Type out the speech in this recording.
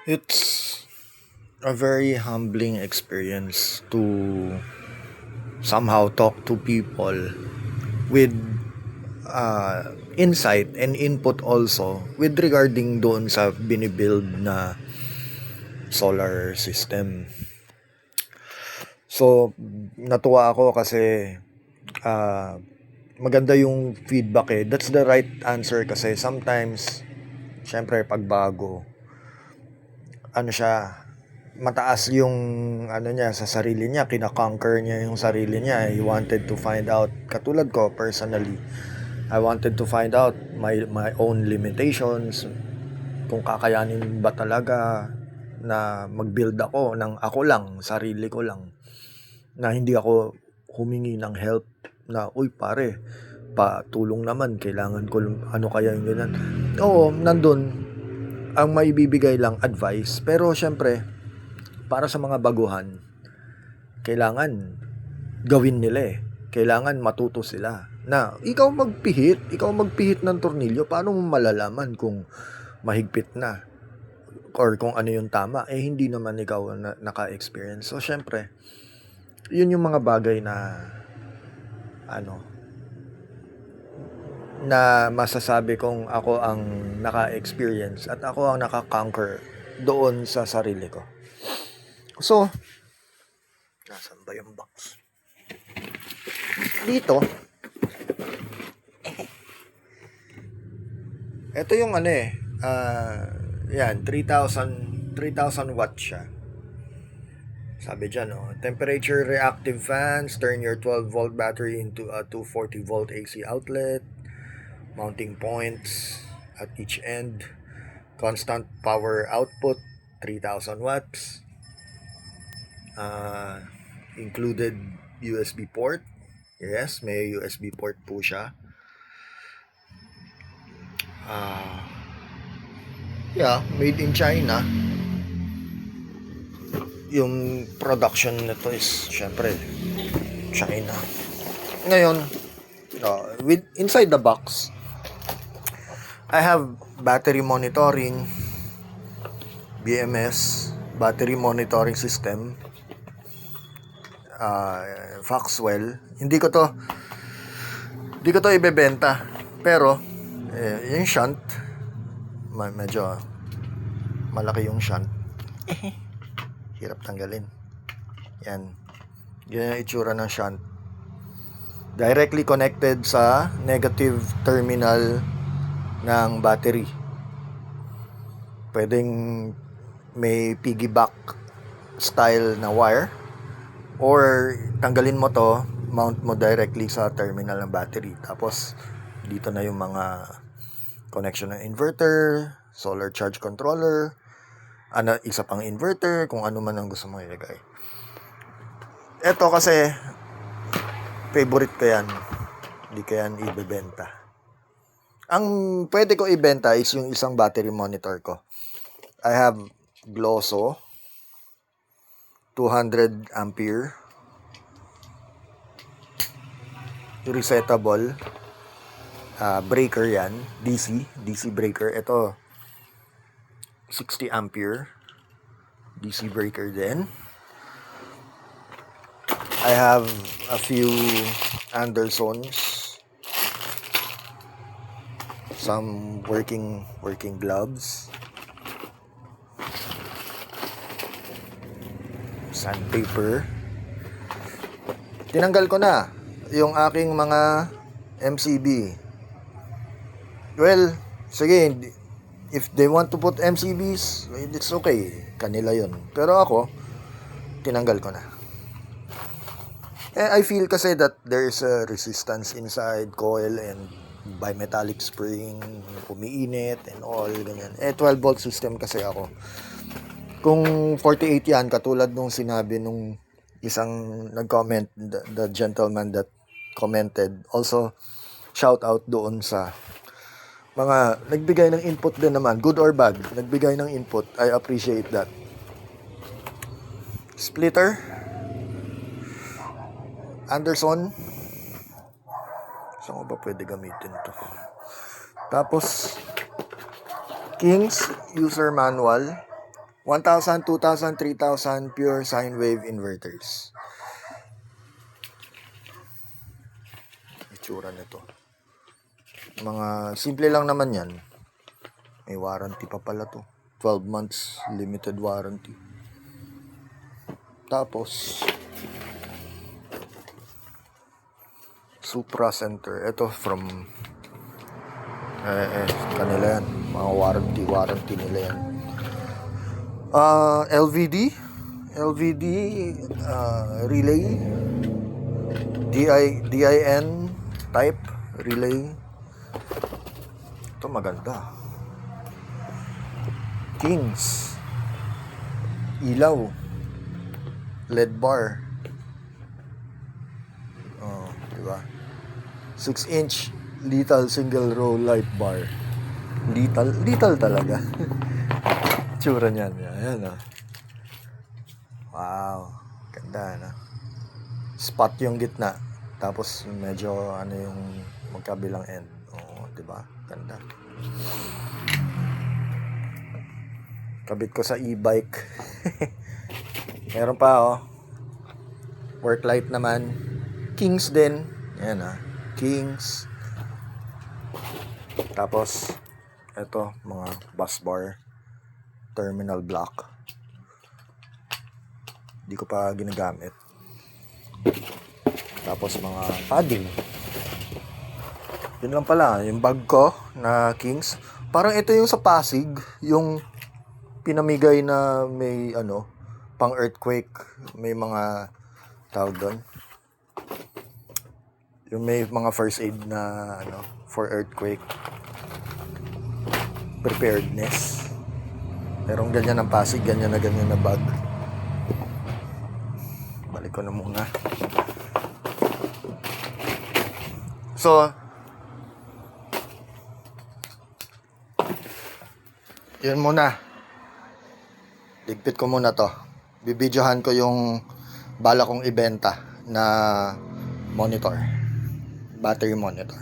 It's a very humbling experience to somehow talk to people with insight and input also with regarding doon sa binibuild na solar system. So, natuwa ako kasi ah, maganda yung feedback eh. That's the right answer kasi sometimes, syempre, pag bago, ano siya, mataas yung ano niya sa sarili niya, kina-conquer niya yung sarili niya. He wanted to find out, katulad ko personally, I wanted to find out my own limitations, kung kakayanin ba talaga na mag-build ako ng ako lang, sarili ko lang, na hindi ako humingi ng help na, uy pare, patulong naman, kailangan ko ano kaya yung ganyan. Oo, nandun, ang maibibigay lang advice, pero syempre, para sa mga baguhan, kailangan gawin nila eh. Kailangan matuto sila na ikaw magpihit ng tornilyo, paano mo malalaman kung mahigpit na or kung ano yung tama, eh hindi naman ikaw na naka-experience. So syempre, yun yung mga bagay na ano, na masasabi kong ako ang naka-experience at ako ang naka-conquer doon sa sarili ko. So, nasan ba yung box? Dito, ito yung ano eh, yan, 3,000 watts siya. Sabi dyan, temperature reactive fans, turn your 12 volt battery into a 240 volt AC outlet, mounting points at each end, constant power output, 3,000 watts, included USB port. Yes, may USB port po siya. Yeah, made in China. Yung production nito is syempre China. Ngayon, with inside the box, I have battery monitoring, BMS, battery monitoring system, Foxwell. Hindi ko to ibebenta, pero yung shunt, medyo malaki yung shunt. Hirap tanggalin. Yan. Yan yung itsura ng shunt. Directly connected sa negative terminal ng battery. Pwedeng may piggyback style na wire, or tanggalin mo to, mount mo directly sa terminal ng battery. Tapos dito na yung mga connection ng inverter, solar charge controller, isa pang inverter, kung ano man ang gusto mong ilagay. Ito kasi favorite ko yan, hindi ko yan ibebenta. Ang pwede ko ibenta is yung isang battery monitor ko. I have Glosso 200 ampere resettable breaker yan, DC breaker. Ito 60 ampere DC breaker din. I have a few Andersons, some working gloves, sandpaper. Tinanggal ko na yung aking mga MCB. Well, sige, if they want to put MCBs, it's okay, kanila yun. Pero ako, tinanggal ko na. I feel kasi that there's a resistance inside coil and bimetallic spring, umiinit and all, ganyan. 12 volt system kasi ako. Kung 48 yan, katulad nung sinabi nung isang nag-comment, the gentleman that commented, also shout out doon sa mga nagbigay ng input din naman, good or bad, nagbigay ng input. I appreciate that. Splitter, Anderson, saan ko ba pwede gamitin to? Tapos King's user manual, 1,000, 2,000, 3,000 pure sine wave inverters. Itsura nito. Mga simple lang naman yan. May warranty pa pala to. 12 months limited warranty. Tapos Supra Center. Ito from kanila yan. Mga warranty nila yan. LVD relay, DIN type relay. Ito maganda. Kings ilaw, LED bar. Diba? 6-inch lethal single row light bar. Lethal talaga. Tsura niyan. Ayan, wow, ganda na. Spot yung gitna. Tapos medyo yung magkabilang end. Diba? Ganda. Kabit ko sa e-bike. Meron pa work light naman. Kings din. Ayan Kings. Tapos ito mga bus bar. Terminal block. Hindi ko pa ginagamit. Tapos mga padding. Yun lang pala. Yung bag ko na Kings. Parang ito yung sa Pasig. Yung pinamigay na may pang earthquake. May mga tawag doon. Yung may mga first aid na for earthquake. Preparedness. Merong ganyan ng Pasig, ganyan na bag. Balik ko na muna. So, yun muna. Ligpit ko muna to. Bibidyohan ko yung bala kong ibenta na monitor. Battery monitor.